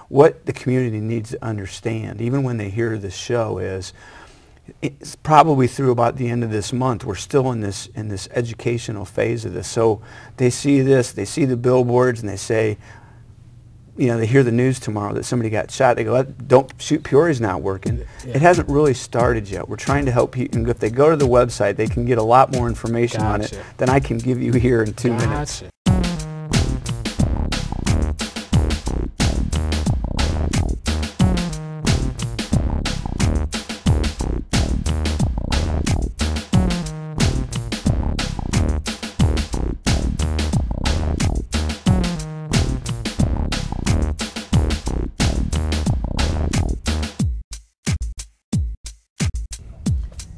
what the community needs to understand, even when they hear this show, is it's probably through about the end of this month. We're still in this educational phase of this. So they see this, they see the billboards, and they say, you know, they hear the news tomorrow that somebody got shot. They go, "Don't shoot, Peoria's not working." Yeah. It hasn't really started yet. We're trying to help people. And if they go to the website, they can get a lot more information on it than I can give you here in 2 minutes.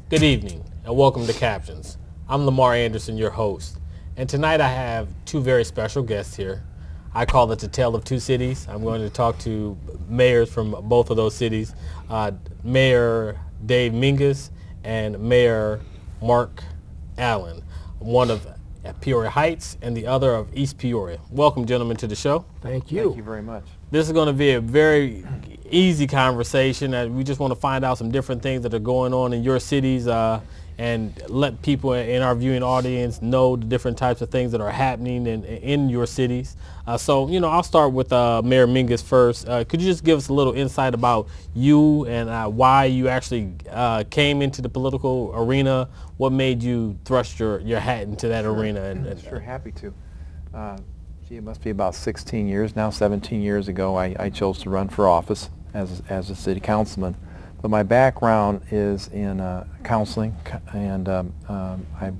Good evening and welcome to Captions. I'm Lamar Anderson, your host, and tonight I have two very special guests here. I call it the Tale of Two Cities. I'm going to talk to mayors from both of those cities, Mayor Dave Mingus and Mayor Mark Allen, one of Peoria Heights and the other of East Peoria. Welcome, gentlemen, to the show. Thank you. Thank you very much. This is going to be a very easy conversation. We just want to find out some different things that are going on in your cities and let people in our viewing audience know the different types of things that are happening in your cities. So, you know, I'll start with Mayor Mingus first. Could you just give us a little insight about you and why you actually came into the political arena? What made you thrust your hat into that arena? Sure, happy to. It must be about 16 years now, 17 years ago, I chose to run for office as a city councilman. But my background is in counseling, and I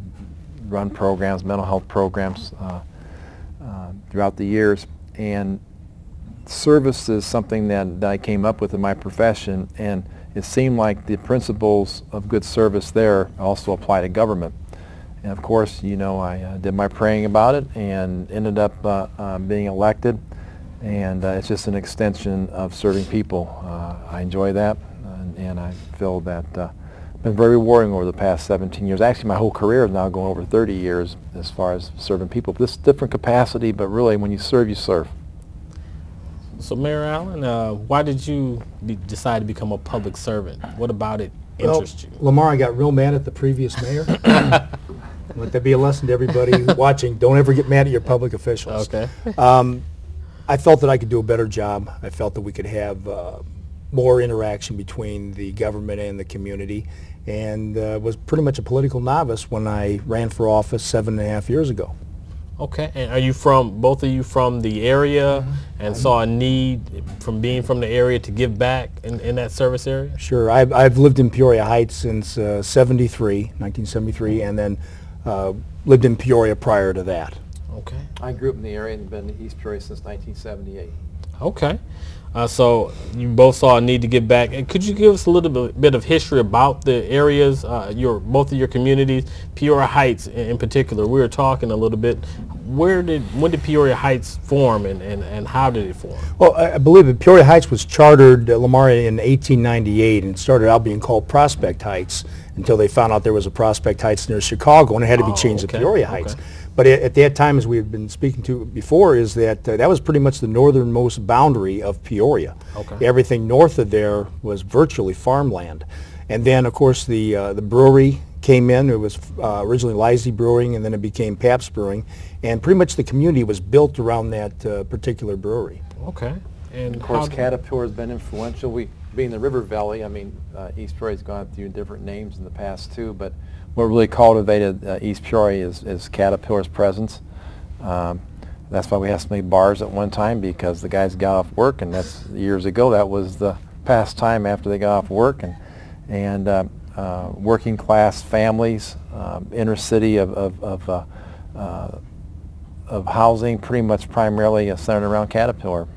run programs, mental health programs throughout the years. And service is something that I came up with in my profession, and it seemed like the principles of good service there also apply to government. And of course, you know, I did my praying about it and ended up being elected. And it's just an extension of serving people. I enjoy that, and I feel that it's been very rewarding over the past 17 years. Actually, my whole career is now going over 30 years as far as serving people. This different capacity, but really, when you serve, you serve. So, Mayor Allen, why did you decide to become a public servant? What about it interests you? Lamar, I got real mad at the previous mayor. Let that be a lesson to everybody watching. Don't ever get mad at your public officials. Okay. I felt that I could do a better job. I felt that we could have more interaction between the government and the community, and was pretty much a political novice when I ran for office 7.5 years ago. Okay, and are you both of you from the area and saw a need from being from the area to give back in that service area? Sure. I've lived in Peoria Heights since 1973, and then lived in Peoria prior to that. Okay. I grew up in the area and been in East Peoria since 1978. Okay. So you both saw a need to give back. And could you give us a little bit of history about the areas, both of your communities, Peoria Heights in particular? We were talking a little bit. When did Peoria Heights form, and how did it form? Well, I believe that Peoria Heights was chartered, Lamar, in 1898, and started out being called Prospect Heights until they found out there was a Prospect Heights near Chicago, and it had to be changed to Peoria Heights. But at that time, as we have been speaking to before, is that that was pretty much the northernmost boundary of Peoria. Okay. Everything north of there was virtually farmland. And then, of course, the brewery came in. It was originally Lisey Brewing, and then it became Pabst Brewing. And pretty much the community was built around that particular brewery. Okay. And of course, Caterpillar has been influential. We, being the River Valley, I mean, East Peoria's gone through different names in the past too, but what really cultivated East Peoria is Caterpillar's presence. That's why we had so many bars at one time, because the guys got off work, and that's years ago. That was the pastime after they got off work, and working class families, inner city of housing, pretty much primarily centered around Caterpillar.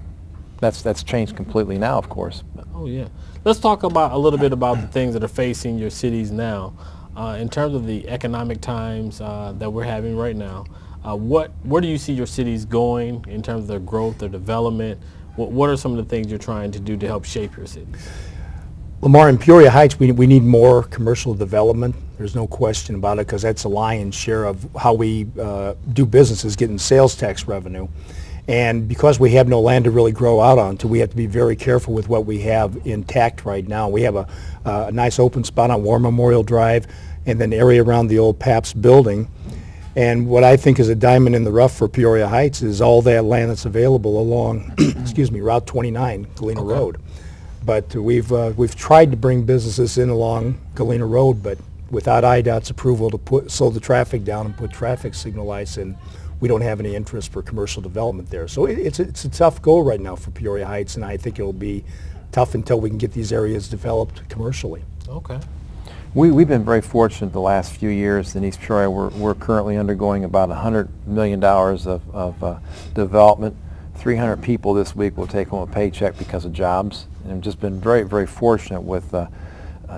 That's changed completely now, of course. Oh yeah. Let's talk about a little bit about the things that are facing your cities now. In terms of the economic times that we're having right now, where do you see your cities going in terms of their growth, their development? What are some of the things you're trying to do to help shape your cities? Lamar, in Peoria Heights, we need more commercial development. There's no question about it, because that's the lion's share of how we do business, is getting sales tax revenue. And because we have no land to really grow out onto, we have to be very careful with what we have intact right now. We have a nice open spot on War Memorial Drive and then the area around the old Pabst building. And what I think is a diamond in the rough for Peoria Heights is all that land that's available along, excuse me, Route 29, Galena Road. But we've tried to bring businesses in along Galena Road, but without IDOT's approval to slow the traffic down and put traffic signal lights in, we don't have any interest for commercial development there. So it's a tough go right now for Peoria Heights, and I think it'll be tough until we can get these areas developed commercially. Okay. We've been very fortunate the last few years in East Peoria. We're currently undergoing about $100 million of development. 300 people this week will take home a paycheck because of jobs. And just been very, very fortunate with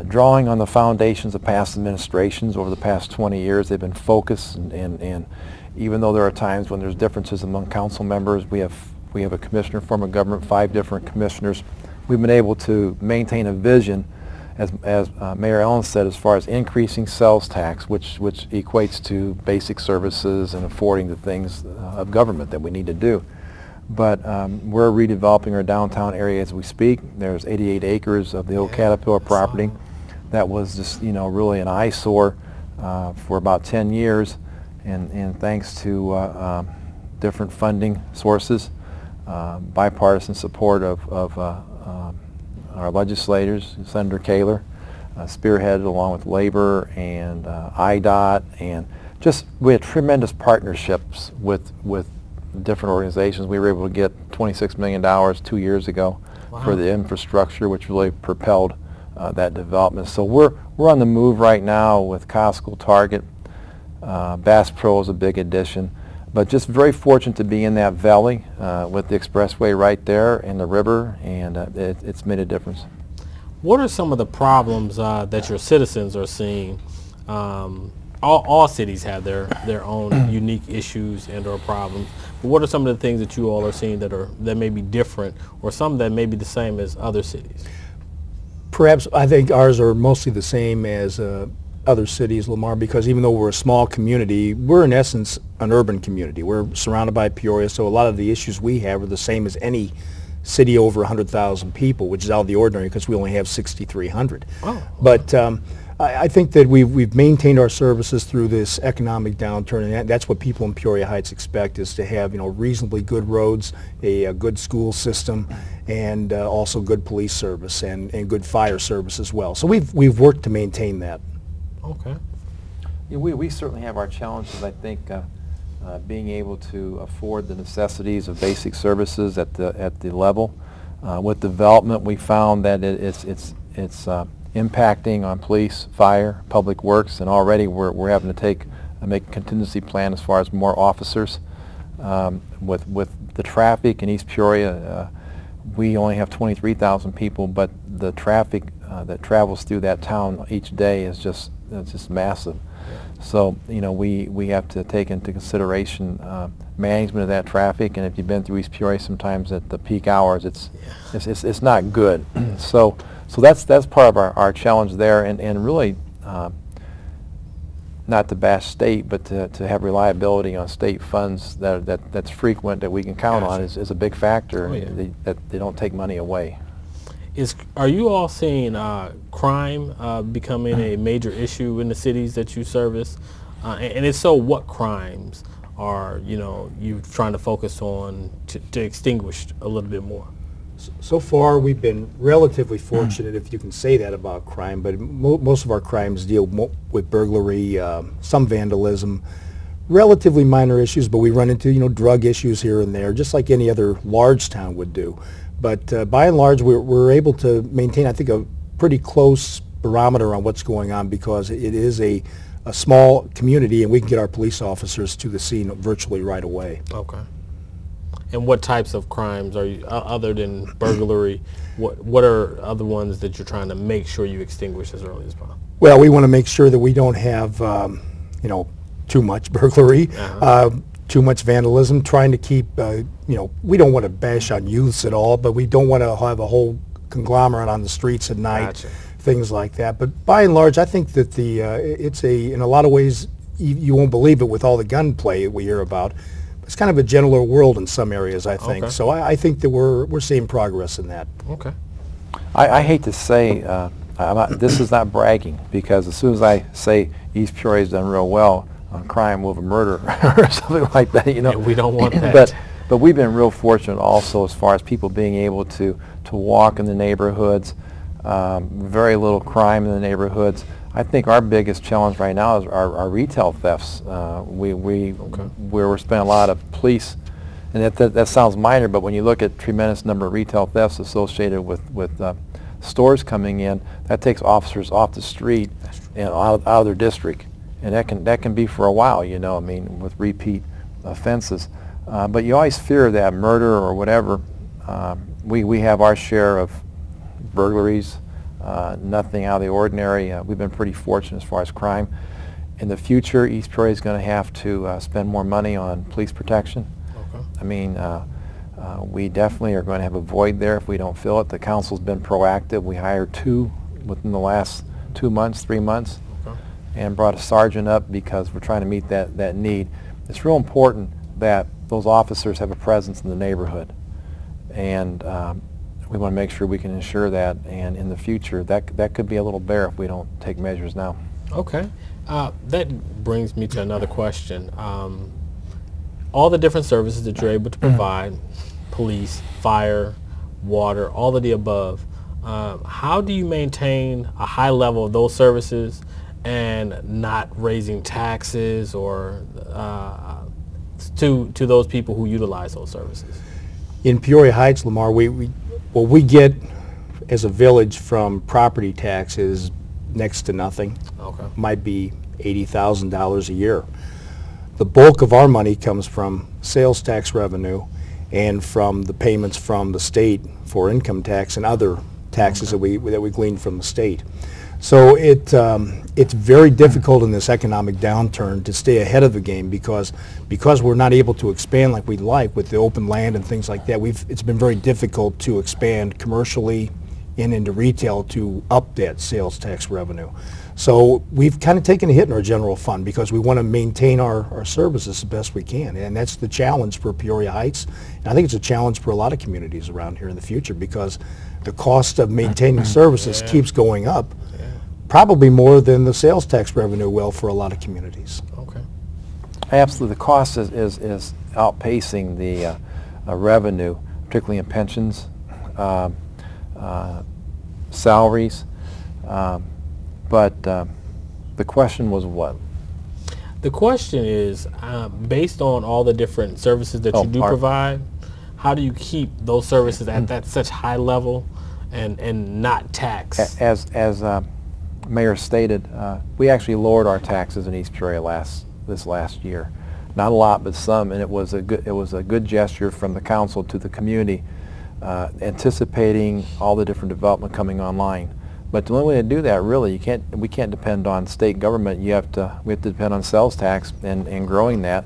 drawing on the foundations of past administrations over the past 20 years. They've been focused, and even though there are times when there's differences among council members, we have a commissioner form of government, 5 different commissioners. We've been able to maintain a vision, as Mayor Ellen said, as far as increasing sales tax, which equates to basic services and affording the things of government that we need to do. But we're redeveloping our downtown area as we speak. There's 88 acres of the old Caterpillar property that was just, really an eyesore for about 10 years. And thanks to different funding sources, bipartisan support of our legislators, Senator Kaler, spearheaded along with Labor and IDOT, and just we had tremendous partnerships with different organizations. We were able to get $26 million 2 years ago for the infrastructure, which really propelled that development. So we're on the move right now with Costco, Target. Bass Pro is a big addition, but just very fortunate to be in that valley with the expressway right there and the river, and it's made a difference. What are some of the problems that your citizens are seeing? All cities have their own unique issues and or problems. But what are some of the things that you all are seeing that may be different, or some that may be the same as other cities? Perhaps I think ours are mostly the same as other cities, Lamar, because even though we're a small community, we're in essence an urban community. We're surrounded by Peoria, so a lot of the issues we have are the same as any city over 100,000 people, which is out of the ordinary because we only have 6,300. Oh. But I think that we've maintained our services through this economic downturn, and that's what people in Peoria Heights expect, is to have reasonably good roads, a good school system, and also good police service and good fire service as well. So we've worked to maintain that. Okay. Yeah, we certainly have our challenges. I think being able to afford the necessities of basic services at the level. With development, we found that it's impacting on police, fire, public works, and already we're having to make a contingency plan as far as more officers. With the traffic in East Peoria, we only have 23,000 people, but the traffic that travels through that town each day is just massive. So we have to take into consideration management of that traffic, and if you've been through East Peoria, sometimes at the peak hours, it's not good. So that's part of our challenge there, and really not to bash state, but to have reliability on state funds that's frequent, that we can count on is a big factor. That they don't take money away. Are you all seeing crime becoming a major issue in the cities that you service? And if so, what crimes are you trying to focus on to extinguish a little bit more? So far, we've been relatively fortunate, if you can say that about crime, but most of our crimes deal with burglary, some vandalism, relatively minor issues, but we run into drug issues here and there, just like any other large town would do. But by and large, we're able to maintain, I think, a pretty close barometer on what's going on, because it is a small community, and we can get our police officers to the scene virtually right away. Okay. And what types of crimes are you, other than burglary, what are other ones that you're trying to make sure you extinguish as early as possible? Well, we want to make sure that we don't have, too much burglary, too much vandalism, trying to keep, we don't want to bash on youths at all, but we don't want to have a whole conglomerate on the streets at night, Gotcha. Things like that. But by and large, I think that in a lot of ways, you won't believe it with all the gunplay that we hear about. it's kind of a gentler world in some areas, I think. Okay. So I think that we're seeing progress in that. Okay. I hate to say, this is not bragging, because as soon as I say East Peoria's done real well on crime with a murder or something like that, you know. And we don't want that. But we've been real fortunate also as far as people being able to walk in the neighborhoods, very little crime in the neighborhoods. I think our biggest challenge right now is our retail thefts. Where we're spending a lot of police, and that sounds minor, but when you look at tremendous number of retail thefts associated with stores coming in, that takes officers off the street and out of their district, and that can be for a while, you know. I mean, with repeat offenses, but you always fear that murder or whatever. We have our share of burglaries. Nothing out of the ordinary. We've been pretty fortunate as far as crime. In the future, East Peoria is going to have to spend more money on police protection. Okay. I mean, we definitely are going to have a void there if we don't fill it. The council's been proactive. We hired 2 within the last 2 months, 3 months, Okay. and brought a sergeant up because we're trying to meet that need. It's real important that those officers have a presence in the neighborhood, and we want to make sure we can ensure that, and in the future that could be a little bare if we don't take measures now. Okay. That brings me to another question. All the different services that you're able to provide, police, fire, water, all of the above, how do you maintain a high level of those services and not raising taxes or to those people who utilize those services? In Peoria Heights, Lamar, what we get as a village from property tax is next to nothing. Okay. Might be $80,000 a year. The bulk of our money comes from sales tax revenue and from the payments from the state for income tax and other taxes that we glean from the state. So it's very difficult in this economic downturn to stay ahead of the game because we're not able to expand like we'd like with the open land and things like that. It's been very difficult to expand commercially and into retail to up that sales tax revenue. So we've kind of taken a hit in our general fund because we want to maintain our services the best we can, and that's the challenge for Peoria Heights. And I think it's a challenge for a lot of communities around here in the future because the cost of maintaining services keeps going up. Probably more than the sales tax revenue will for a lot of communities. Okay. Absolutely. The cost is outpacing the revenue, particularly in pensions, salaries. But the question was what? The question is, based on all the different services that you do provide, how do you keep those services at that such high level and not tax? As Mayor stated, we actually lowered our taxes in East Peoria this last year. Not a lot, but some, and it was a good gesture from the council to the community, anticipating all the different development coming online. But the only way to do that, really, we can't depend on state government. We have to depend on sales tax and growing that.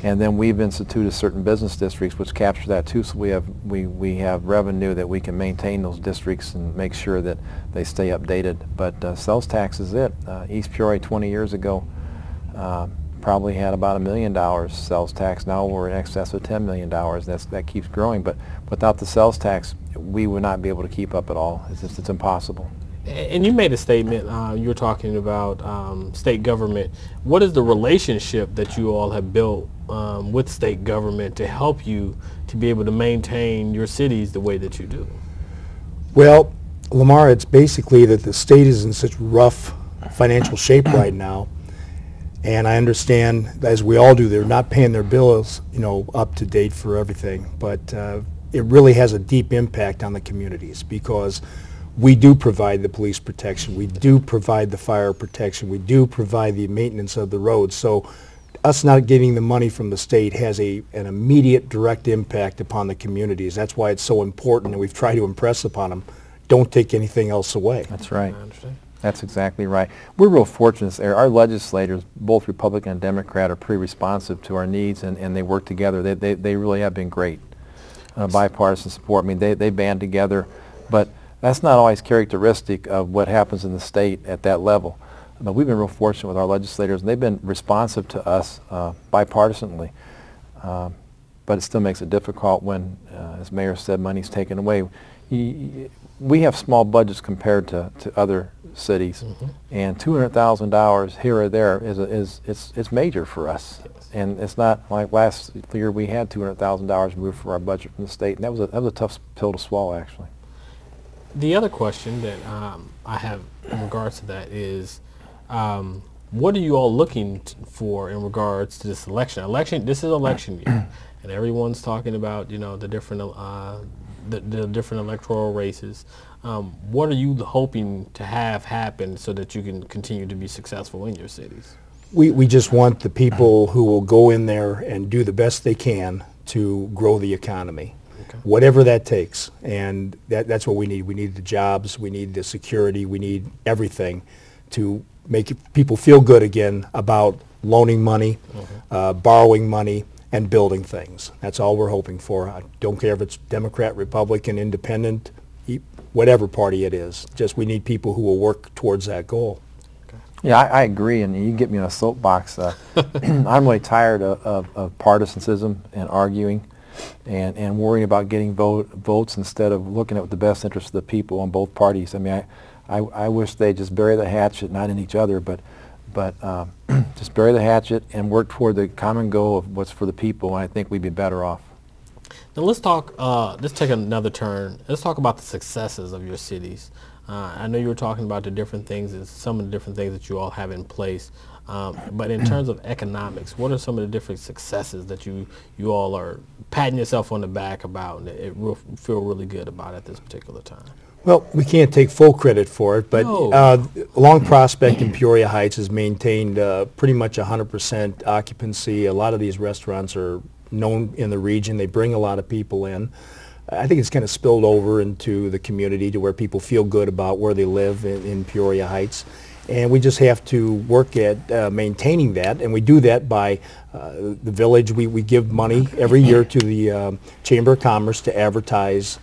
And then we've instituted certain business districts which capture that too, so we have revenue that we can maintain those districts and make sure that they stay updated. But sales tax is it. East Peoria 20 years ago probably had about $1 million sales tax. Now we're in excess of $10 million. That keeps growing. But without the sales tax, we would not be able to keep up at all. It's impossible. And you made a statement, you were talking about state government. What is the relationship that you all have built with state government to help you to be able to maintain your cities the way that you do? Well, Lamar, it's basically that the state is in such rough financial shape right now, and I understand, as we all do, they're not paying their bills, up to date for everything, but it really has a deep impact on the communities because we do provide the police protection, we do provide the fire protection, we do provide the maintenance of the roads. So us not getting the money from the state has an immediate direct impact upon the communities. That's why it's so important, and we've tried to impress upon them, don't take anything else away. That's right. I understand. That's exactly right. We're real fortunate there. Our legislators, both Republican and Democrat, are pretty responsive to our needs, and they work together. They really have been great. Bipartisan support. I mean, they band together, but that's not always characteristic of what happens in the state at that level. But we've been real fortunate with our legislators, and they've been responsive to us bipartisanly. but it still makes it difficult when, as Mayor said, money's taken away. We have small budgets compared to other cities, and $200,000 here or there it's major for us. Yes. And it's not like last year we had $200,000 moved for our budget from the state, and that was a tough pill to swallow, actually. The other question that I have in regards to that is, what are you all looking for in regards to this election? This is election year, and everyone's talking about, you know, the different electoral races. What are you hoping to have happen so that you can continue to be successful in your cities? We just want the people who will go in there and do the best they can to grow the economy. Okay. Whatever that takes, and that's what we need. We need the jobs, we need the security, we need everything to make people feel good again about loaning money, borrowing money, and building things. That's all we're hoping for. I don't care if it's Democrat, Republican, Independent, whatever party it is. Just we need people who will work towards that goal. Okay. Yeah, I agree, and you can get me on a soapbox. I'm really tired of partisanship and arguing and worrying about getting votes instead of looking at the best interest of the people on both parties. I mean, I wish they just bury the hatchet, not in each other, but just bury the hatchet and work toward the common goal of what's for the people, and I think we'd be better off. Now let's talk, let's take another turn. Let's talk about the successes of your cities. I know you were talking about the different things and some of the different things that you all have in place, but in terms of economics, what are some of the different successes that you all are patting yourself on the back about and feel really good about at this particular time? Well, we can't take full credit for it, but along Prospect in Peoria Heights has maintained pretty much 100% occupancy. A lot of these restaurants are known in the region. They bring a lot of people in. I think it's kind of spilled over into the community to where people feel good about where they live in Peoria Heights. And we just have to work at maintaining that, and we do that by the village. We give money every year to the Chamber of Commerce to advertise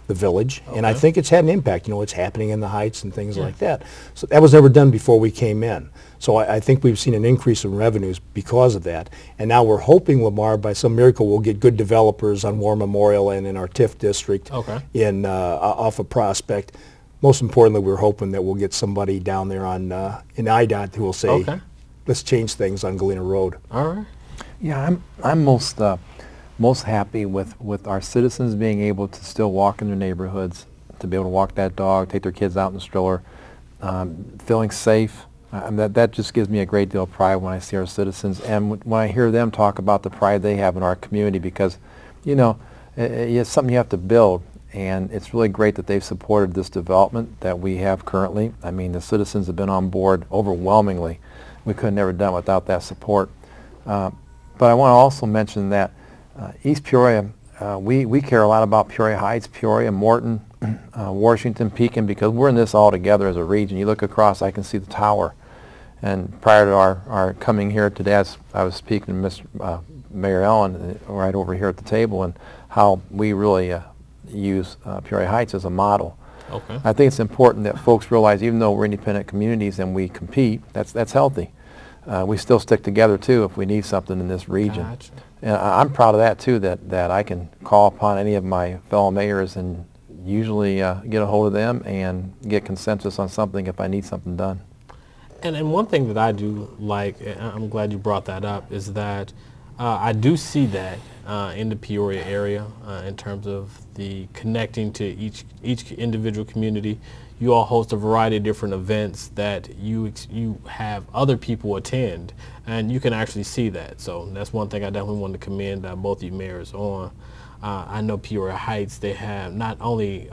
the village, and I think it's had an impact. You know, it's happening in the Heights and things like that. So that was never done before we came in. So I think we've seen an increase in revenues because of that. And now we're hoping, Lamar, by some miracle, we'll get good developers on War Memorial and in our TIF district in off of Prospect. Most importantly, we're hoping that we'll get somebody down there on in IDOT who will say, let's change things on Galena Road. All right. Yeah, I'm most happy with our citizens being able to still walk in their neighborhoods, to be able to walk that dog, take their kids out in the stroller, feeling safe. That just gives me a great deal of pride when I see our citizens, and when I hear them talk about the pride they have in our community, because, you know, it's something you have to build, and it's really great that they've supported this development that we have currently. I mean, the citizens have been on board overwhelmingly. We could have never done it without that support. But I want to also mention that East Peoria, we care a lot about Peoria Heights, Peoria, Morton, Washington, Pekin, because we're in this all together as a region. You look across, I can see the tower. And prior to our coming here today, I was speaking to Ms. Mayor Ellen right over here at the table, and how we really use Peoria Heights as a model. Okay. I think it's important that folks realize, even though we're independent communities and we compete, that's healthy. We still stick together too if we need something in this region. Gotcha. And I'm proud of that too, that I can call upon any of my fellow mayors and usually get a hold of them and get consensus on something if I need something done. And one thing that I do like, and I'm glad you brought that up, is that I do see that in the Peoria area in terms of the connecting to each individual community. You all host a variety of different events that you have other people attend, and you can actually see that. So that's one thing I definitely want to commend both of you mayors on. I know Peoria Heights, they have not only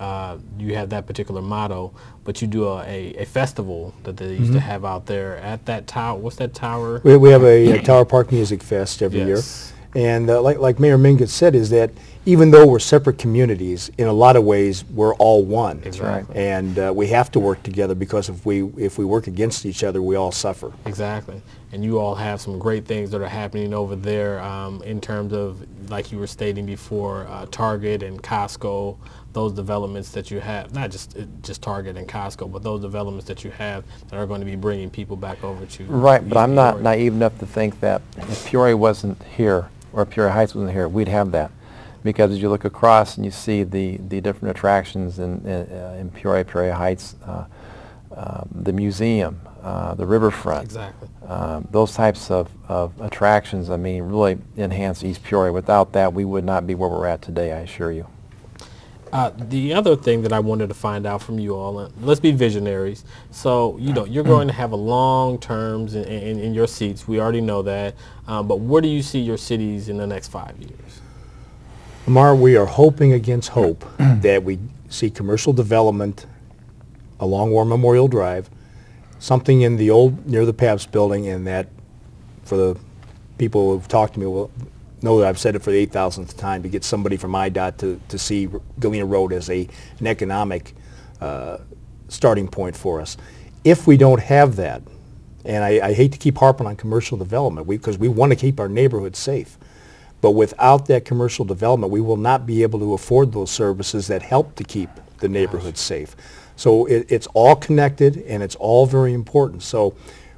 you have that particular motto, but you do a festival that they used to have out there at that tower. What's that tower? We have a Tower Park Music Fest every year. And like Mayor Mingus said, is that even though we're separate communities, in a lot of ways, we're all one. Exactly. And we have to work together, because if we work against each other, we all suffer. Exactly. And you all have some great things that are happening over there in terms of, like you were stating before, Target and Costco, those developments that you have, not just Target and Costco, but those developments that you have that are going to be bringing people back over to Right, but East I'm not Peoria. naive enough to think that if Peoria wasn't here, or Peoria Heights wasn't here, we'd have that. Because as you look across and you see the different attractions in Peoria, Peoria Heights, the museum, the riverfront, Exactly. those types of attractions, I mean, really enhance East Peoria. Without that, we would not be where we're at today, I assure you. The other thing that I wanted to find out from you all, let's be visionaries. So, you know, you're going to have a long terms in your seats. We already know that. But where do you see your cities in the next 5 years? Lamar, we are hoping against hope that we see commercial development along War Memorial Drive, something in the old, near the Pabst building, and that, for the people who have talked to me, will know that I've said it for the 8,000th time, to get somebody from IDOT to see Galena Road as an economic starting point for us. If we don't have that, and I hate to keep harping on commercial development, because we want to keep our neighborhoods safe, but without that commercial development, we will not be able to afford those services that help to keep the neighborhoods safe. So it's all connected, and it's all very important. So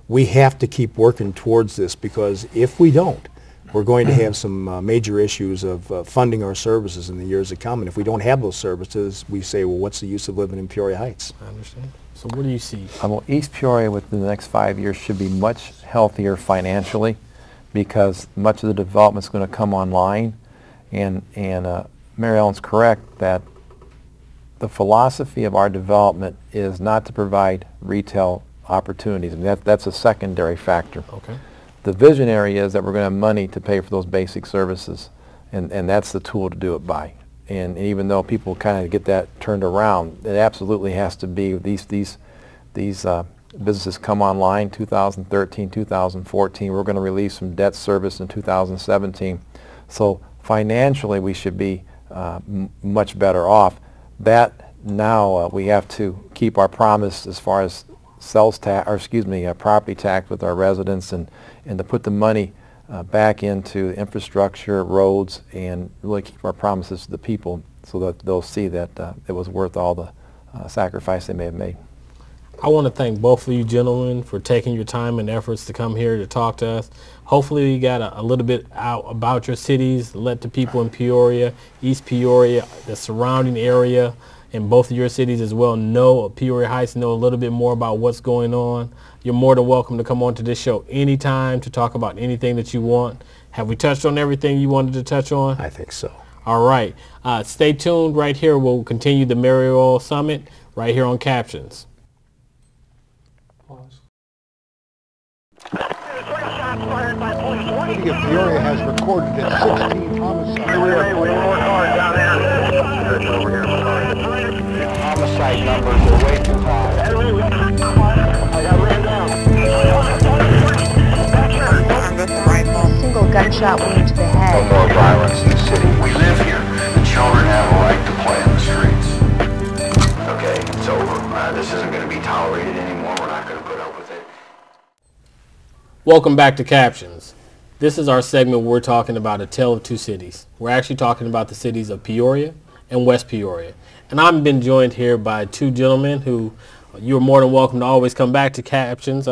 we have to keep working towards this, because if we don't, we're going to have some major issues of funding our services in the years to come. And if we don't have those services, we say, well, what's the use of living in Peoria Heights? I understand. So what do you see? Well, East Peoria within the next 5 years should be much healthier financially, because much of the development is going to come online. And Mary Ellen's correct that the philosophy of our development is not to provide retail opportunities. I mean, that's a secondary factor. Okay. The visionary is that we're going to have money to pay for those basic services, and that's the tool to do it by. And even though people kind of get that turned around, it absolutely has to be these businesses come online 2013, 2014. We're going to release some debt service in 2017. So financially, we should be much better off. That now we have to keep our promise as far as sales tax, or excuse me, property tax with our residents, and to put the money back into infrastructure, roads, and really keep our promises to the people, so that they'll see that it was worth all the sacrifice they may have made. I want to thank both of you gentlemen for taking your time and efforts to come here to talk to us. Hopefully you got a little bit out about your cities, let the people in Peoria, East Peoria, the surrounding area, and both of your cities as well Peoria Heights, know a little bit more about what's going on. You're more than welcome to come on to this show anytime to talk about anything that you want. Have we touched on everything you wanted to touch on? I think so. All right. Stay tuned right here. We'll continue the Mayoral Summit right here on Captions. The city of Peoria has recorded its 16th homicide. Homicide numbers are way too high. A single gunshot wound to the head. No more violence in the city. We live here. The children have a right to play in the streets. Okay, it's over. This isn't going to be tolerated anymore. We're not going to put up with it. Welcome back to Captions. This is our segment where we're talking about a tale of two cities. We're actually talking about the cities of Peoria and West Peoria. And I've been joined here by two gentlemen who you're more than welcome to always come back to Captions.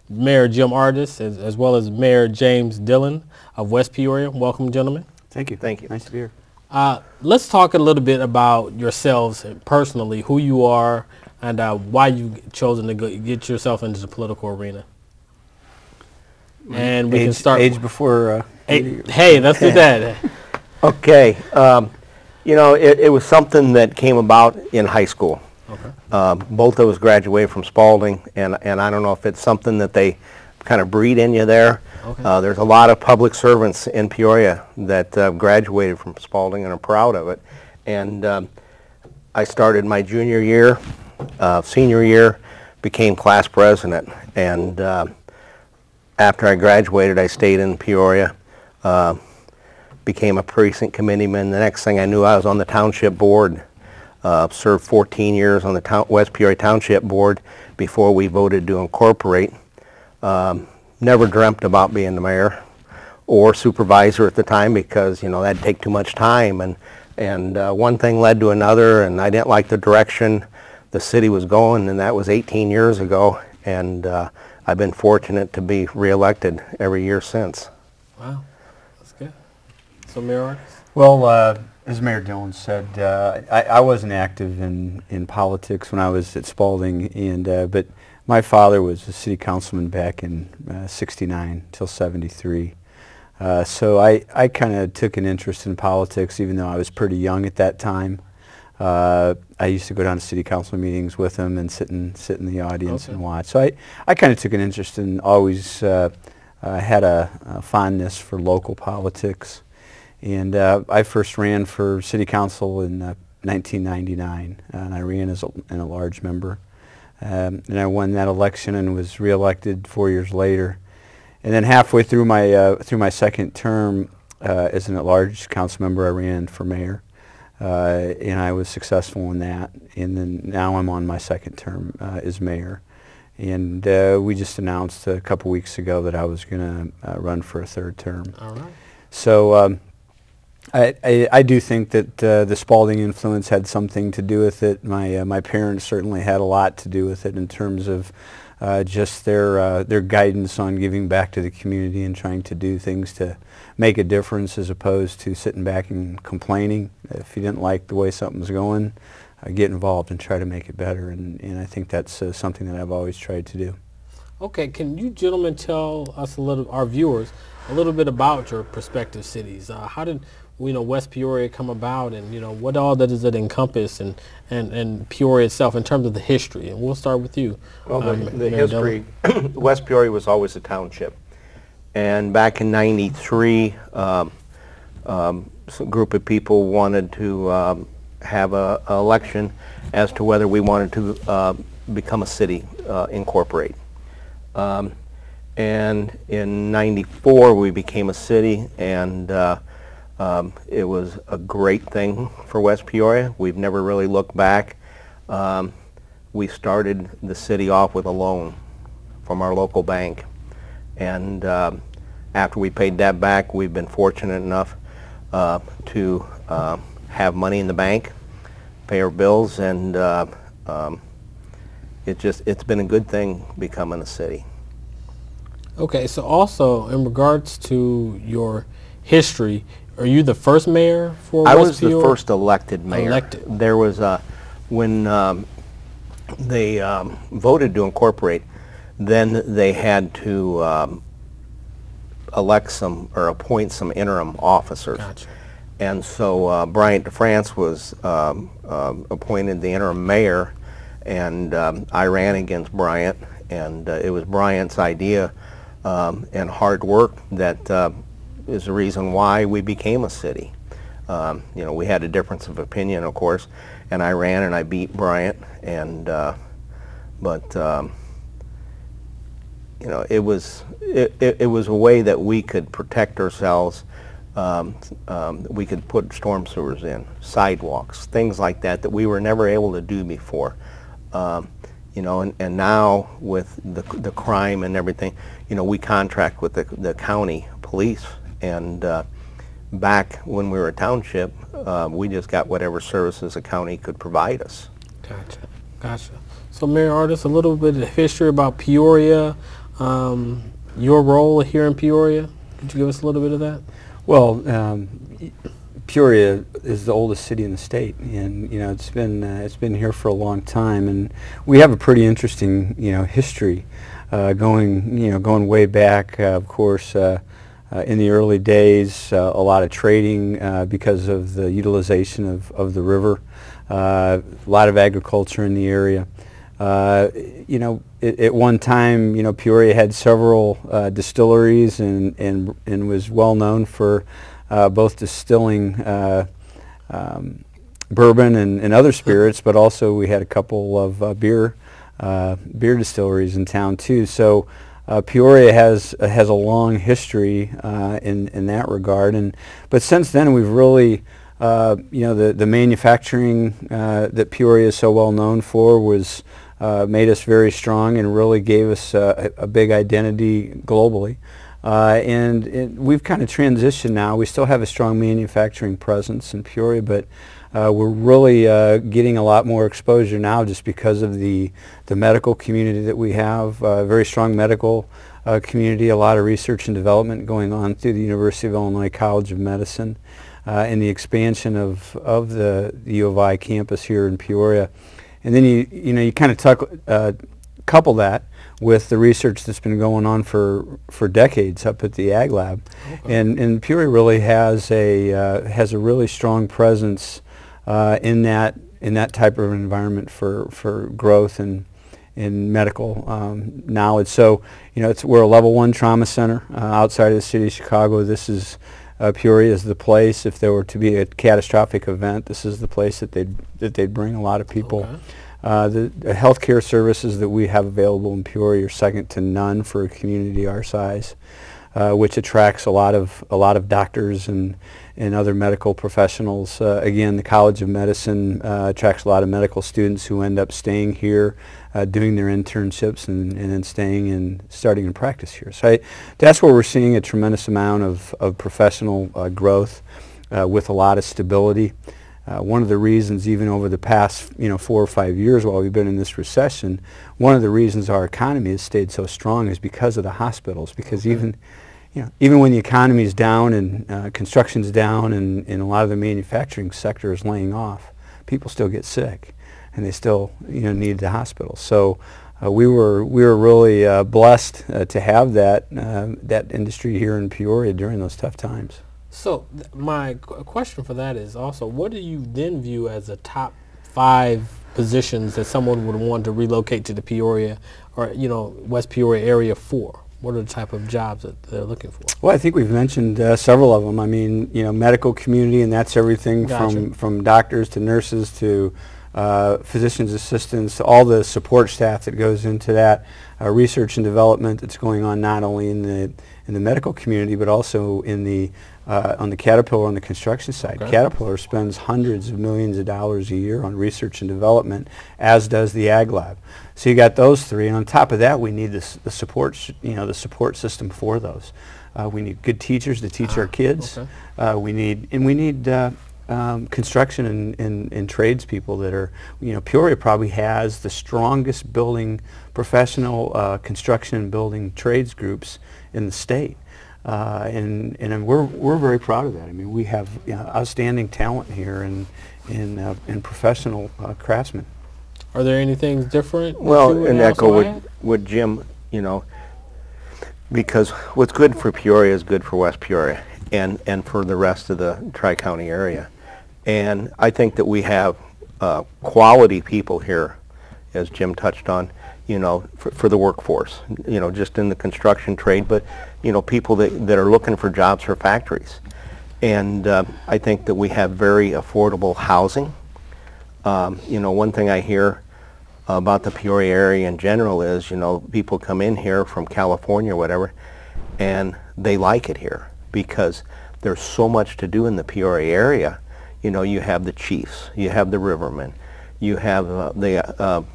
Mayor Jim Ardis, as well as Mayor James Dillon of West Peoria. Welcome, gentlemen. Thank you. Thank you. Nice to be here. Let's talk a little bit about yourselves personally, who you are, and why you've chosen to get yourself into the political arena. And we can start. Age before. Hey, let's do that. Okay. You know, it was something that came about in high school. Okay. Both of us graduated from Spalding, and I don't know if it's something that they kind of breed in you there. Okay. There's a lot of public servants in Peoria that graduated from Spalding and are proud of it. And I started my junior year, senior year, became class president, and after I graduated, I stayed in Peoria, became a precinct committeeman. The next thing I knew, I was on the township board. Served 14 years on the West Peoria Township Board before we voted to incorporate. Never dreamt about being the mayor or supervisor at the time because, you know, that'd take too much time, and one thing led to another, and I didn't like the direction the city was going, and that was 18 years ago, and I've been fortunate to be reelected every year since. Wow, that's good. So, Mayor Artis? Well, as Mayor Dillon said, I wasn't active in politics when I was at Spalding, and but my father was a city councilman back in '69 till '73. So I kind of took an interest in politics, even though I was pretty young at that time. I used to go down to city council meetings with him and sit in the audience and watch. So I kind of took an interest and always had a fondness for local politics. And I first ran for city council in 1999, and I ran as a large member. And I won that election and was reelected 4 years later. And then halfway through my second term as an at-large council member, I ran for mayor, and I was successful in that. And then now I'm on my second term as mayor. And we just announced a couple weeks ago that I was going to run for a third term. All right. So I do think that the Spalding influence had something to do with it. My parents certainly had a lot to do with it in terms of just their guidance on giving back to the community and trying to do things to make a difference as opposed to sitting back and complaining. If you didn't like the way something's going, get involved and try to make it better. And I think that's something that I've always tried to do. Okay, can you gentlemen tell us our viewers, a little bit about your prospective cities? How did West Peoria come about, and what all does it encompass, and Peoria itself in terms of the history? And we'll start with you. Well, the history, West Peoria was always a township, and back in '93, a group of people wanted to have an election as to whether we wanted to become a city, incorporate. And in '94 we became a city, and it was a great thing for West Peoria. We've never really looked back. We started the city off with a loan from our local bank, and after we paid that back, we've been fortunate enough to have money in the bank, pay our bills, and it's been a good thing becoming a city. Okay, so also in regards to your history, are you the first mayor for West Peoria? I was the first elected mayor. Elected. There was when they voted to incorporate, then they had to elect some or appoint some interim officers. Gotcha. And so Bryant DeFrance was appointed the interim mayor, and I ran against Bryant, and it was Bryant's idea and hard work that is the reason why we became a city. We had a difference of opinion, of course, and I ran and I beat Bryant, and it was a way that we could protect ourselves. We could put storm sewers in, sidewalks, things like that we were never able to do before. And now with the crime and everything, we contract with the county police, and back when we were a township, we just got whatever services the county could provide us. Gotcha. So Mayor Artis, a little bit of history about Peoria, your role here in Peoria. Could you give us a little bit of that? Well, Peoria is the oldest city in the state, and it's been here for a long time, and we have a pretty interesting history going way back. Of course, in the early days, a lot of trading because of the utilization of the river, a lot of agriculture in the area. At one time, Peoria had several distilleries and was well known for both distilling bourbon and other spirits, but also we had a couple of beer distilleries in town too. So Peoria has a long history in that regard, but since then we've really, the manufacturing that Peoria is so well known for was made us very strong and really gave us a big identity globally. And we've kind of transitioned now. We still have a strong manufacturing presence in Peoria, but we're really getting a lot more exposure now just because of the medical community that we have, a very strong medical community, a lot of research and development going on through the University of Illinois College of Medicine, and the expansion of the U of I campus here in Peoria. And then you kind of couple that with the research that's been going on for decades up at the Ag Lab, and Peoria really has a really strong presence in that type of environment for growth and in medical knowledge. So we're a level 1 trauma center outside of the city of Chicago. This is Peoria is the place. If there were to be a catastrophic event, this is the place that they'd bring a lot of people. Okay. The healthcare services that we have available in Peoria are second to none for a community our size, which attracts a lot of doctors and other medical professionals. Again, the College of Medicine attracts a lot of medical students who end up staying here, doing their internships, and then staying and starting in practice here. So that's where we're seeing a tremendous amount of professional growth with a lot of stability. One of the reasons, even over the past 4 or 5 years while we've been in this recession, one of the reasons our economy has stayed so strong is because of the hospitals. Because even when the economy is down and construction's down and a lot of the manufacturing sector is laying off, people still get sick, and they still need the hospital. So we were really blessed to have that industry here in Peoria during those tough times. So my question for that is also, what do you then view as the top 5 positions that someone would want to relocate to the Peoria or West Peoria area for? What are the type of jobs that they're looking for? Well, I think we've mentioned several of them. I mean, medical community, and that's everything from doctors to nurses to physician's assistants, all the support staff that goes into that, research and development that's going on not only in the medical community but also on the Caterpillar on the construction side. Okay. Caterpillar spends hundreds of millions of dollars a year on research and development, as does the Ag Lab. So you got those 3, and on top of that, we need the support system for those. We need good teachers to teach our kids. Okay. We need construction and tradespeople that are, Peoria probably has the strongest professional construction and building trades groups in the state. And we're very proud of that. I mean, we have outstanding talent here and professional craftsmen. Are there any things different? Well, and echo what Jim, because what's good for Peoria is good for West Peoria and for the rest of the Tri-County area. And I think that we have quality people here, as Jim touched on, for the workforce, just in the construction trade, but, people that are looking for jobs for factories. And I think that we have very affordable housing. One thing I hear about the Peoria area in general is, people come in here from California or whatever, and they like it here because there's so much to do in the Peoria area. You have the Chiefs, you have the Rivermen, you have the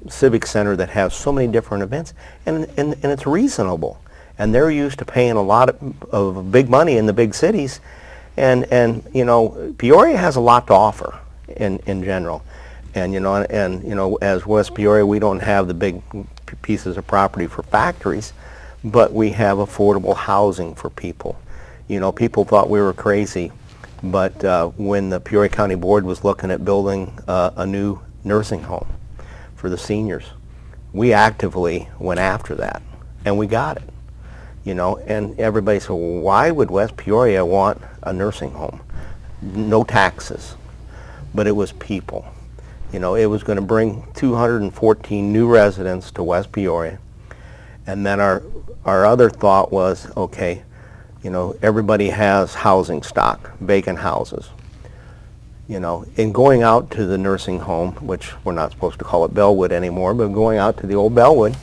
Civic Center that has so many different events, and it's reasonable. And they're used to paying a lot of big money in the big cities, and Peoria has a lot to offer in general. And as West Peoria, we don't have the big pieces of property for factories, but we have affordable housing for people. People thought we were crazy, but when the Peoria County Board was looking at building a new nursing home for the seniors, we actively went after that, and we got it. And everybody said, well, why would West Peoria want a nursing home? No taxes, but it was people. It was going to bring 214 new residents to West Peoria, and then our other thought was, okay, everybody has housing stock, vacant houses. In going out to the nursing home, which we're not supposed to call it Bellwood anymore, but going out to the old Bellwood,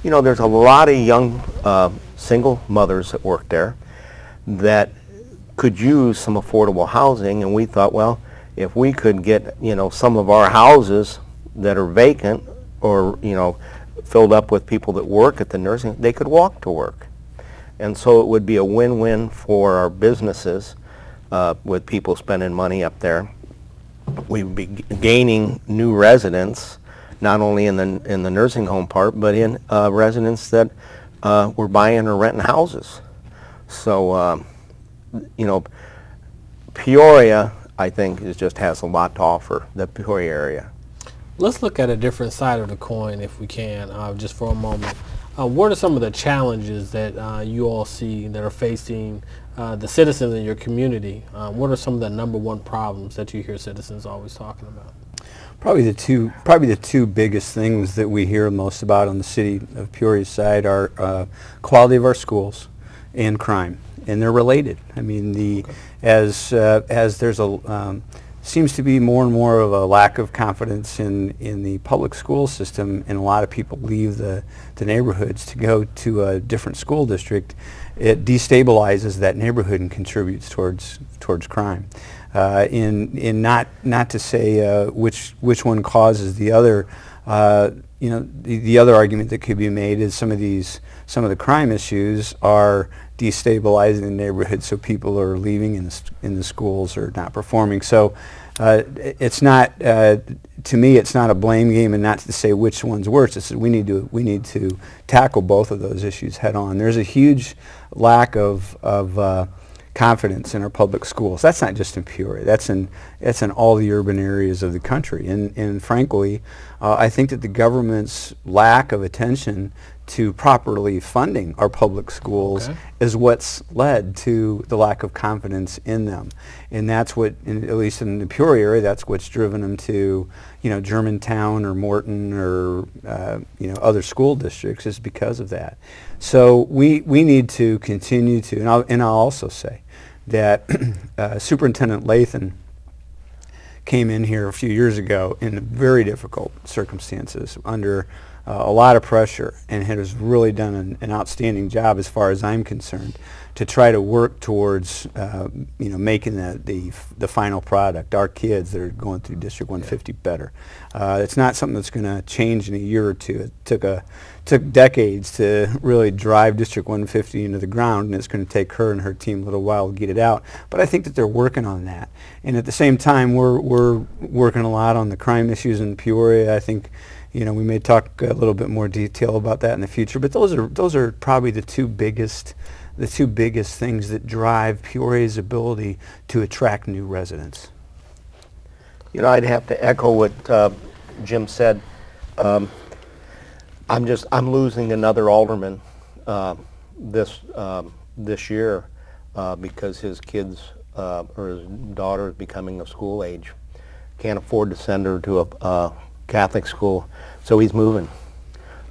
you know, there's a lot of young single mothers that work there that could use some affordable housing, and we thought, well, if we could get, you know, some of our houses that are vacant or, you know, filled up with people that work at the nursing, they could walk to work. And so it would be a win-win for our businesses with people spending money up there. We would be gaining new residents, not only in the nursing home part, but in residents that were buying or renting houses. So, you know, Peoria, I think, just has a lot to offer, the Peoria area. Let's look at a different side of the coin, if we can, just for a moment. What are some of the challenges that you all see that are facing the citizens in your community? What are some of the #1 problems that you hear citizens always talking about? Probably the two biggest things that we hear most about on the city of Peoria side are quality of our schools and crime, and they're related. I mean, as there's a seems to be more and more of a lack of confidence in the public school system, and a lot of people leave the neighborhoods to go to a different school district. It destabilizes that neighborhood and contributes towards crime. In not to say which one causes the other. You know, the other argument that could be made is some of the crime issues are destabilizing the neighborhood, so people are leaving in the schools or not performing. So it's not, to me, it's not a blame game, and not to say which one's worse. It's that we need to tackle both of those issues head on. There's a huge lack of confidence in our public schools. That's not just in Peoria. That's in all the urban areas of the country. And frankly, I think that the government's lack of attention to properly funding our public schools is what's led to the lack of confidence in them. And that's what, at least in the Peoria area, that's what's driven them to, you know, Germantown or Morton or you know, other school districts, is because of that. So we need to continue to, and I'll also say that Superintendent Lathan came in here a few years ago in very difficult circumstances, under a lot of pressure, and has really done an outstanding job, as far as I'm concerned, to try to work towards you know, making the final product, our kids that are going through District 150, better. It's not something that's going to change in a year or two. It took decades to really drive District 150 into the ground, and it's going to take her and her team a little while to get it out. But I think that they're working on that. And at the same time, we're working a lot on the crime issues in Peoria. I think, you know, we may talk a little bit more detail about that in the future, but those are probably the two biggest things that drive Peoria's ability to attract new residents. You know, I'd have to echo what Jim said. I'm losing another alderman this year because his kids or his daughter is becoming of school age. Can't afford to send her to a Catholic school, so he's moving.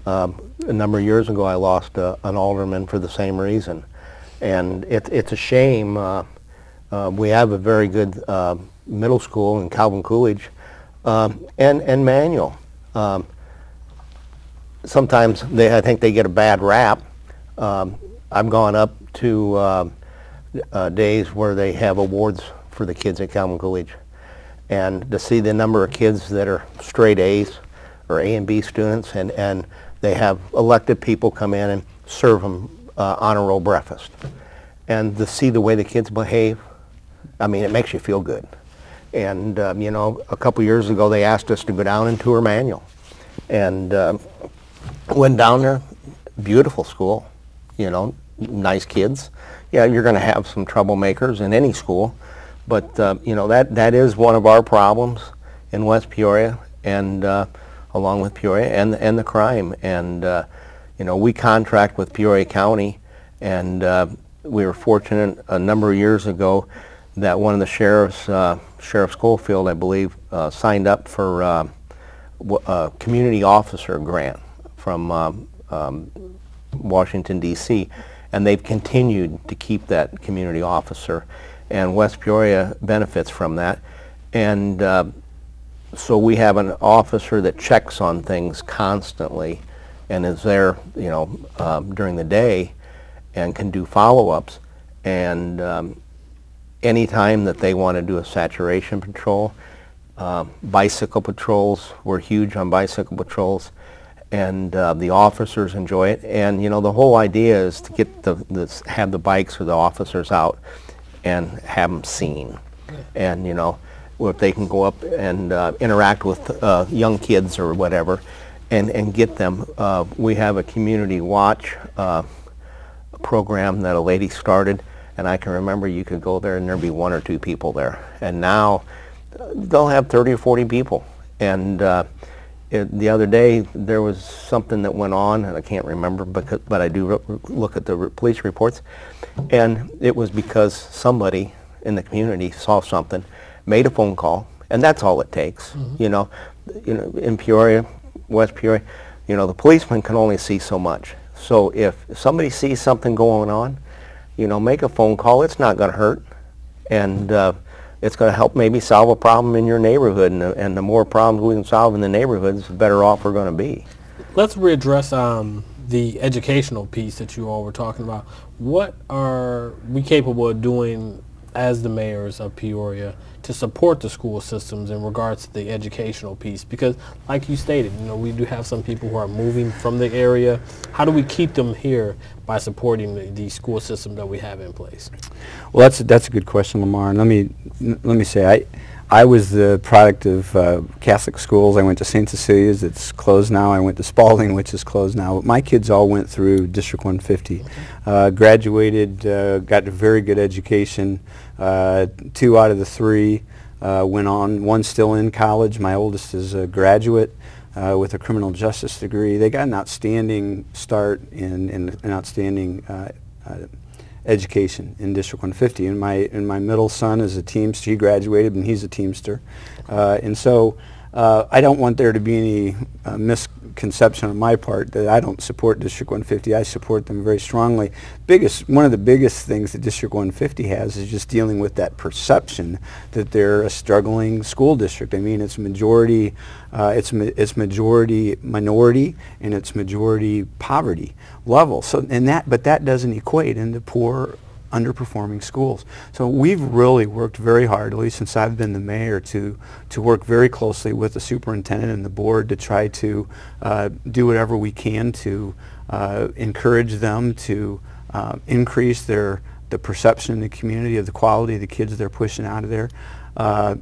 A number of years ago, I lost an alderman for the same reason, and it's a shame. We have a very good middle school in Calvin Coolidge and Manual. Sometimes I think they get a bad rap. I've gone up to days where they have awards for the kids at Calvin Coolidge, and to see the number of kids that are straight A's or A and B students, and they have elected people come in and serve them honor roll breakfast, and to see the way the kids behave, I mean, it makes you feel good. And you know, a couple years ago they asked us to go down and tour Manual, and went down there. Beautiful school, you know, nice kids. Yeah, you're going to have some troublemakers in any school, but you know, that is one of our problems in West Peoria, and along with Peoria, and the crime. And you know, we contract with Peoria County, and we were fortunate a number of years ago that one of the sheriffs, Sheriff Schofield, I believe, signed up for a community officer grant from Washington, D.C., and they've continued to keep that community officer, and West Peoria benefits from that. And so we have an officer that checks on things constantly, and is there, you know, during the day and can do follow-ups. And any time that they want to do a saturation patrol, bicycle patrols, we're huge on bicycle patrols, and the officers enjoy it. And you know, the whole idea is to get have the bikes or the officers out and have them seen. And you know, if they can go up and interact with young kids or whatever, and get them. We have a community watch program that a lady started, and I can remember you could go there and there'd be 1 or 2 people there. And now they'll have 30 or 40 people. And the other day there was something that went on, and I can't remember, but I do look at the police reports, and it was because somebody in the community saw something, made a phone call, and that's all it takes. Mm-hmm. You know, in Peoria, West Peoria, you know, the policeman can only see so much. So if somebody sees something going on, you know, make a phone call. It's not going to hurt, and it's going to help maybe solve a problem in your neighborhood. And the more problems we can solve in the neighborhoods, the better off we're going to be. Let's readdress the educational piece that you all were talking about. What are we capable of doing as the mayors of Peoria to support the school systems in regards to the educational piece? Because like you stated, you know, we do have some people who are moving from the area. How do we keep them here by supporting the school system that we have in place? Well, that's a good question, Lamar. And let me say, I was the product of Catholic schools. I went to St. Cecilia's, it's closed now. I went to Spalding, which is closed now. My kids all went through District 150. Graduated, got a very good education. 2 out of the 3 went on. One's still in college. My oldest is a graduate with a criminal justice degree. They got an outstanding start in an outstanding education in District 150. And my middle son is a Teamster. He graduated and he's a Teamster. And so I don't want there to be any misconception on my part that I don't support District 150. I support them very strongly. One of the biggest things that District 150 has is just dealing with that perception that they're a struggling school district. I mean, it's majority minority, and it's majority poverty level. So but that doesn't equate into poor, underperforming schools. So we've really worked very hard, at least since I've been the mayor, to work very closely with the superintendent and the board to try to do whatever we can to encourage them to increase the perception in the community of the quality of the kids they're pushing out of there.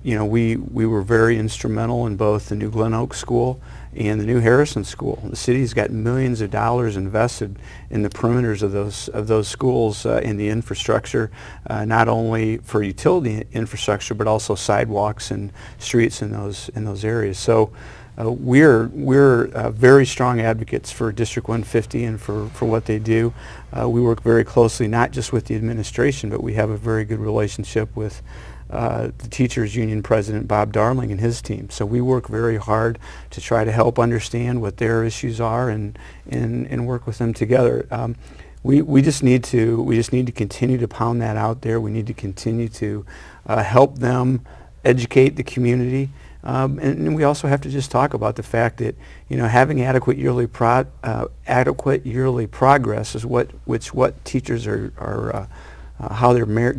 You know, we were very instrumental in both the new Glen Oak School and the new Harrison School. The city's got millions of dollars invested in the perimeters of those schools, in the infrastructure, not only for utility infrastructure, but also sidewalks and streets in those areas. So we're very strong advocates for District 150 and for what they do. We work very closely, not just with the administration, but we have a very good relationship with the Teachers Union President Bob Darling and his team. So we work very hard to try to help understand what their issues are and work with them together. We just need to continue to pound that out there. We need to continue to help them educate the community. And we also have to just talk about the fact that, you know, having adequate yearly progress is what teachers are how they're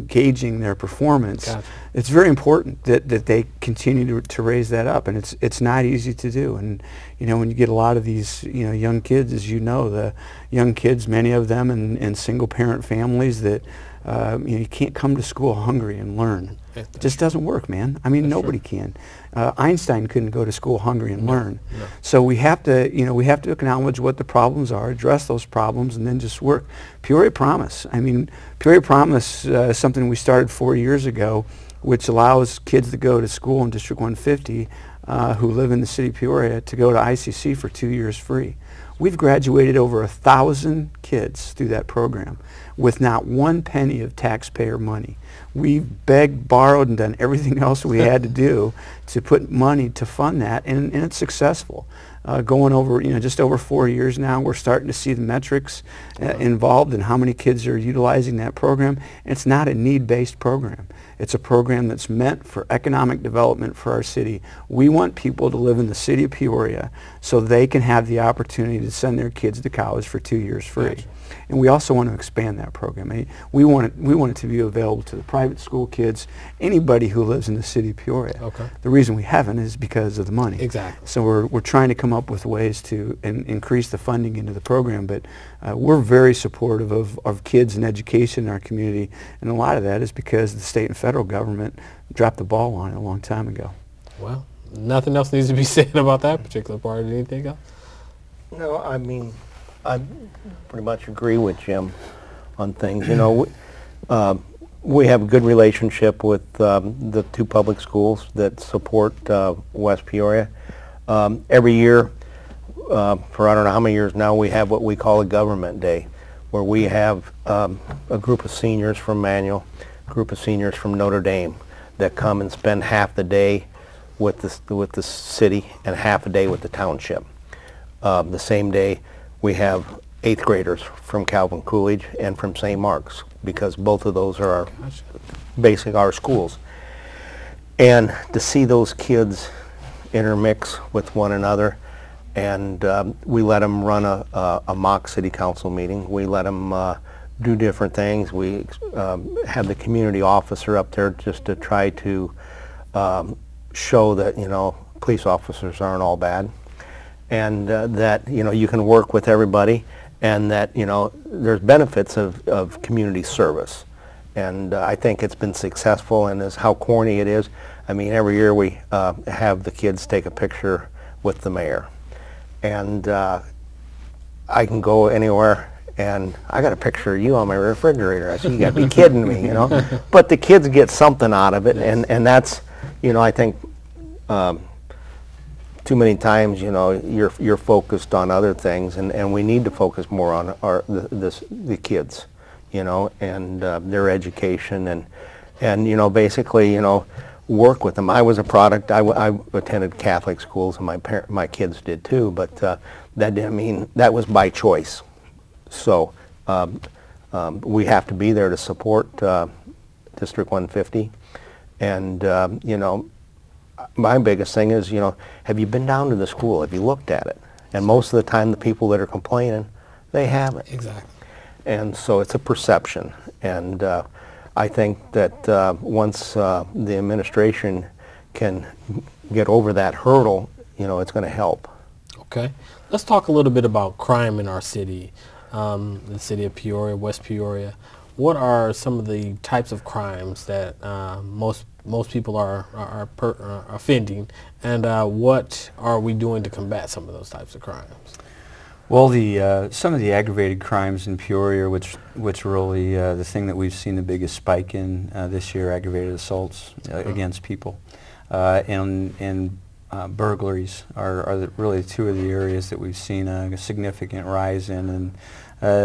gauging their performance. Gotcha. It's very important that they continue to raise that up, and it's not easy to do. And you know, when you get a lot of these, you know, young kids, as you know, the young kids, many of them in single parent families, that you know, you can't come to school hungry and learn. It just doesn't work, man. I mean, nobody can. Einstein couldn't go to school hungry and learn. No. So we have to, you know, acknowledge what the problems are, address those problems, and then just work. Peoria Promise. I mean, Peoria Promise is something we started 4 years ago, which allows kids that go to school in District 150 who live in the city of Peoria to go to ICC for 2 years free. We've graduated over 1,000 kids through that program with not one penny of taxpayer money. we begged, borrowed, and done everything else we had to do to put money to fund that, and it's successful. Going over, just over 4 years now, we're starting to see the metrics involved and how many kids are utilizing that program. It's not a need-based program. It's a program that's meant for economic development for our city. We want people to live in the city of Peoria so they can have the opportunity to send their kids to college for 2 years free. Gotcha. And we also want to expand that program. We want it to be available to the private school kids, anybody who lives in the city of Peoria. Okay. The reason we haven't is because of the money. Exactly. So we're trying to come up with ways to increase the funding into the program, but we're very supportive of kids and education in our community, and a lot of that is because the state and federal government dropped the ball on it a long time ago. Well, nothing else needs to be said about that particular part. Anything else? No, I mean, I pretty much agree with Jim on things. We have a good relationship with the 2 public schools that support West Peoria. Every year, for I don't know how many years now, we have what we call a government day, where we have a group of seniors from Manual, a group of seniors from Notre Dame that come and spend half the day with the city and half a day with the township. The same day, we have 8th graders from Calvin Coolidge and from St. Mark's, because both of those are basically our schools. And to see those kids intermix with one another, and we let them run a mock city council meeting. We let them do different things. We have the community officer up there just to try to show that, police officers aren't all bad, and that you can work with everybody, and that there's benefits of community service. And I think it's been successful, and as how corny it is, I mean, every year we have the kids take a picture with the mayor, and I can go anywhere and I got a picture of you on my refrigerator. I said, you got to be kidding me, But the kids get something out of it, and that's, I think too many times, you're focused on other things, and we need to focus more on the kids, and their education, and basically, work with them. I was a product. I attended Catholic schools, and my kids did too, but that didn't mean that was by choice. So we have to be there to support District 150, and my biggest thing is, have you been down to the school? Have you looked at it? And most of the time, the people that are complaining, they haven't. Exactly. And so it's a perception, and I think that once the administration can get over that hurdle, it's going to help. Okay. Let's talk a little bit about crime in our city, the city of Peoria, West Peoria. What are some of the types of crimes that most people are offending, and what are we doing to combat some of those types of crimes? Well, some of the aggravated crimes in Peoria, which really the thing that we've seen the biggest spike in this year, aggravated assaults against people, and burglaries are really 2 of the areas that we've seen a significant rise in, and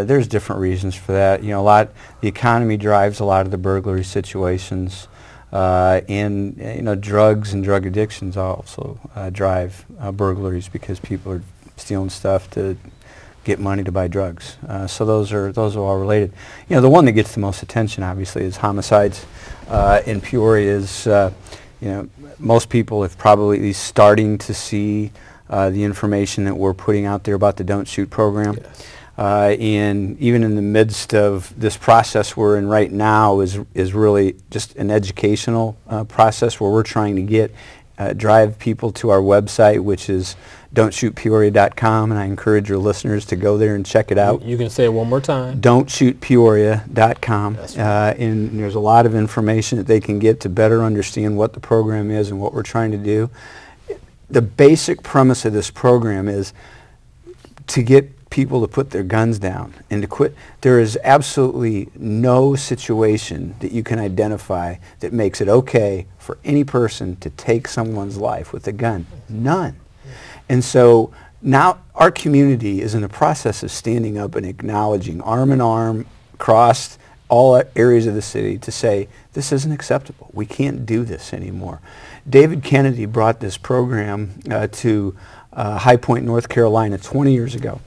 there's different reasons for that. The economy drives a lot of the burglary situations, and drugs and drug addictions also drive burglaries, because people are stealing stuff to get money to buy drugs. So those are all related. The one that gets the most attention, obviously, is homicides. In Peoria is, most people have probably starting to see the information that we're putting out there about the Don't Shoot program. Yes. And even in the midst of this process we're in right now is really just an educational process where we're trying to drive people to our website, which is don'tshootpeoria.com, and I encourage your listeners to go there and check it out. You can say it one more time. don'tshootpeoria.com. That's right. And there's a lot of information that they can get to better understand what the program is and what we're trying to do. The basic premise of this program is to get people to put their guns down and to quit. There is absolutely no situation that you can identify that makes it okay for any person to take someone's life with a gun. None. And so now our community is in the process of standing up and acknowledging, arm in arm, crossed, all areas of the city to say, this isn't acceptable. We can't do this anymore. David Kennedy brought this program to High Point, North Carolina 20 years ago.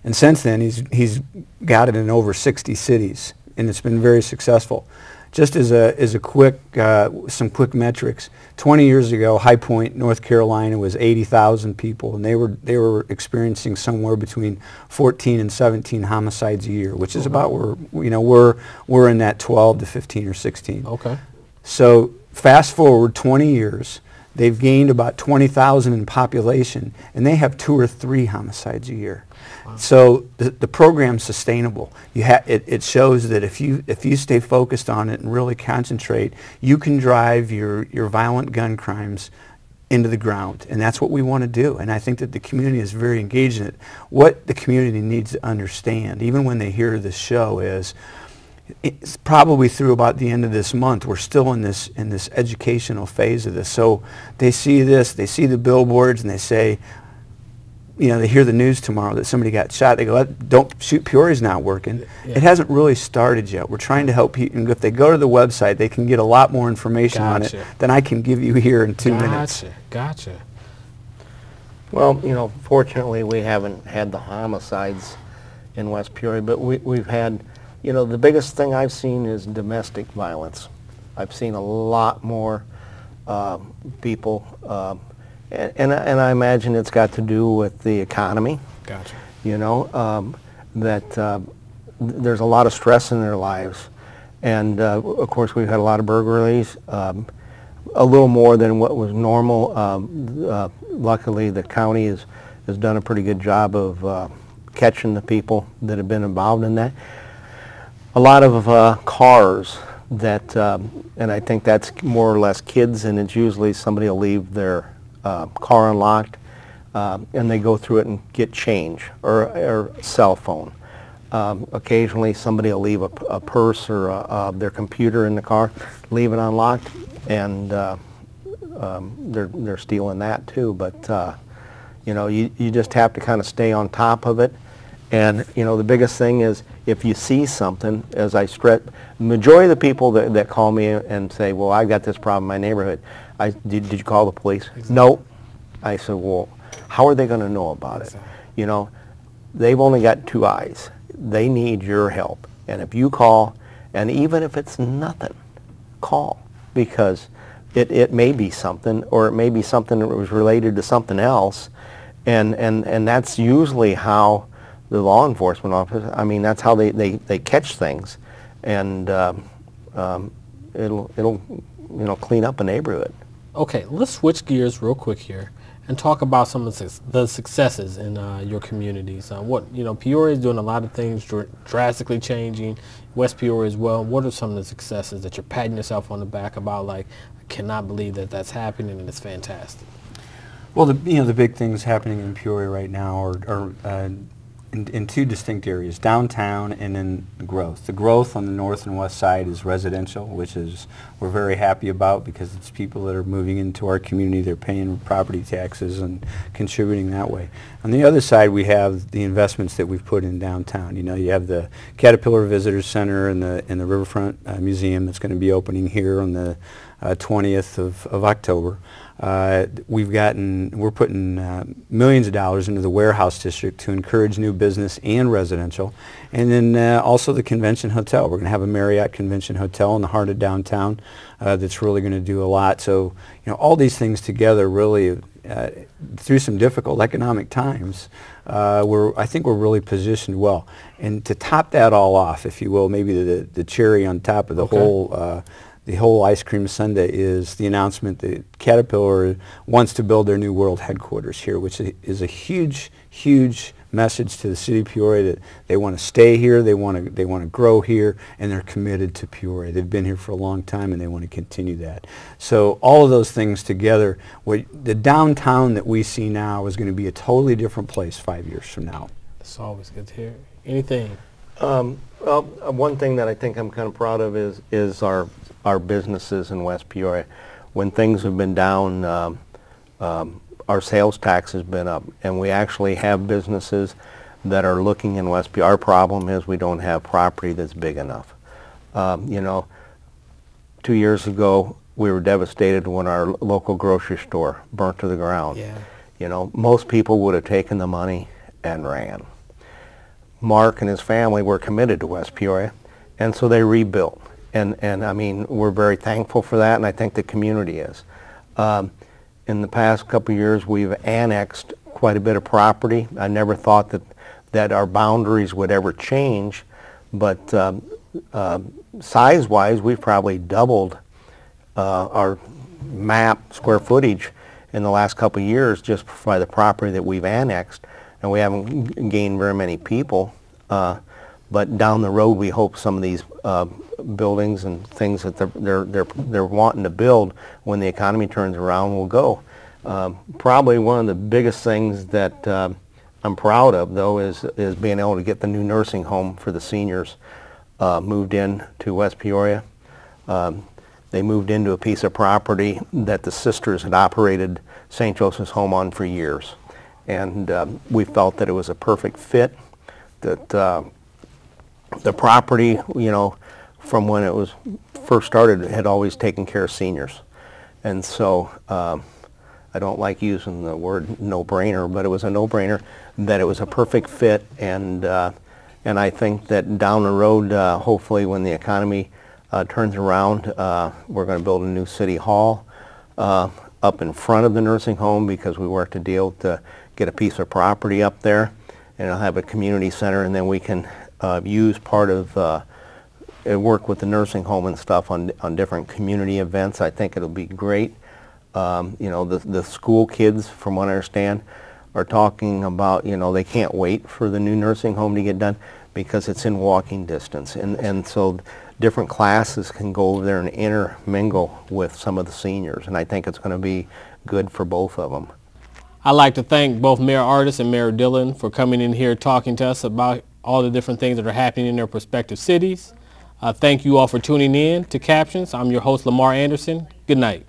And since then, he's got it in over 60 cities, and it's been very successful. Just as a quick, some quick metrics, 20 years ago, High Point, North Carolina was 80,000 people, and they were experiencing somewhere between 14 and 17 homicides a year, which is about where we're in that 12 to 15 or 16. Okay. So fast forward 20 years, they've gained about 20,000 in population, and they have 2 or 3 homicides a year. Wow. So the program's sustainable. It shows that if you stay focused on it and really concentrate, you can drive your violent gun crimes into the ground, and that's what we want to do. And I think that the community is very engaged in it. What the community needs to understand, even when they hear this show, is it's probably through about the end of this month. We're still in this educational phase of this. So they see this, they see the billboards, and they say, they hear the news tomorrow that somebody got shot. They go, don't shoot, Peoria's not working. Yeah. It hasn't really started yet. We're trying to help people. And if they go to the website, they can get a lot more information on it than I can give you here in 2 minutes. Gotcha. Well, fortunately, we haven't had the homicides in West Peoria, but we've had, the biggest thing I've seen is domestic violence. I've seen a lot more people, and I imagine it's got to do with the economy. Gotcha. That there's a lot of stress in their lives, and of course we've had a lot of burglaries, a little more than what was normal. Luckily, the county has done a pretty good job of catching the people that have been involved in that. A lot of cars that, and I think that's more or less kids, and it's usually somebody will leave their car unlocked, and they go through it and get change or cell phone. Occasionally somebody will leave a purse or their computer in the car, leave it unlocked, and they're stealing that too. But you just have to kind of stay on top of it. And the biggest thing is, if you see something, as I stress, the majority of the people that call me and say, well, I've got this problem in my neighborhood, did you call the police? Exactly. No. I said, well, how are they going to know about it? They've only got 2 eyes. They need your help. And if you call, and even if it's nothing, call, because it may be something, or it may be something that was related to something else, and that's usually how the law enforcement office, that's how they catch things, and it'll clean up a neighborhood. Okay, let's switch gears real quick here and talk about some of the successes in your communities. Peoria is doing a lot of things drastically changing. West Peoria as well. What are some of the successes that you're patting yourself on the back about? Like, I cannot believe that's happening, and it's fantastic. Well, the big things happening in Peoria right now are in 2 distinct areas, downtown and then growth. The growth on the north and west side is residential, which we're very happy about, because it's people that are moving into our community. They're paying property taxes and contributing that way. On the other side, we have the investments that we've put in downtown. You have the Caterpillar Visitor Center and the Riverfront Museum that's going to be opening here on the 20th of October. We're putting millions of dollars into the warehouse district to encourage new business and residential, and then also the convention hotel. We're going to have a Marriott Convention Hotel in the heart of downtown that's really going to do a lot. So all these things together really, through some difficult economic times, I think we're really positioned well. And to top that all off, if you will, maybe the cherry on top of the whole ice cream sundae is the announcement that Caterpillar wants to build their new world headquarters here, which is a huge, huge message to the city of Peoria that they want to stay here, they want to grow here, and they're committed to Peoria. They've been here for a long time, and they want to continue that. So all of those things together, the downtown that we see now is going to be a totally different place 5 years from now. It's always good to hear. Anything? Well, one thing that I think I'm kind of proud of is our businesses in West Peoria. When things have been down, our sales tax has been up, and we actually have businesses that are looking in West Peoria. Our problem is we don't have property that's big enough. You know, 2 years ago, we were devastated when our local grocery store burnt to the ground. Yeah. You know, most people would have taken the money and ran. Mark and his family were committed to West Peoria, and so they rebuilt. And I mean, we're very thankful for that, and I think the community is. In the past couple of years, we've annexed quite a bit of property. I never thought that our boundaries would ever change, but size-wise, we've probably doubled our map square footage in the last couple of years just by the property that we've annexed, and we haven't gained very many people. But down the road, we hope some of these buildings and things that they're wanting to build when the economy turns around will go. Probably one of the biggest things that I'm proud of, though, is being able to get the new nursing home for the seniors moved in to West Peoria. They moved into a piece of property that the sisters had operated St. Joseph's Home on for years, and we felt that it was a perfect fit. That the property, you know, from when it was first started, had always taken care of seniors, and so I don't like using the word no-brainer, but it was a no-brainer that it was a perfect fit, and I think that down the road, hopefully when the economy turns around, we're going to build a new city hall up in front of the nursing home, because we worked a deal to get a piece of property up there, and it'll have a community center, and then we can use part of work with the nursing home and stuff on different community events. I think it'll be great. You know, the school kids, from what I understand, are talking about, you know, they can't wait for the new nursing home to get done because it's in walking distance, and so different classes can go over there and intermingle with some of the seniors, and I think it's going to be good for both of them. I'd like to thank both Mayor Artis and Mayor Dillon for coming in here talking to us about all the different things that are happening in their respective cities. Thank you all for tuning in to Captions. I'm your host, Lamar Anderson. Good night.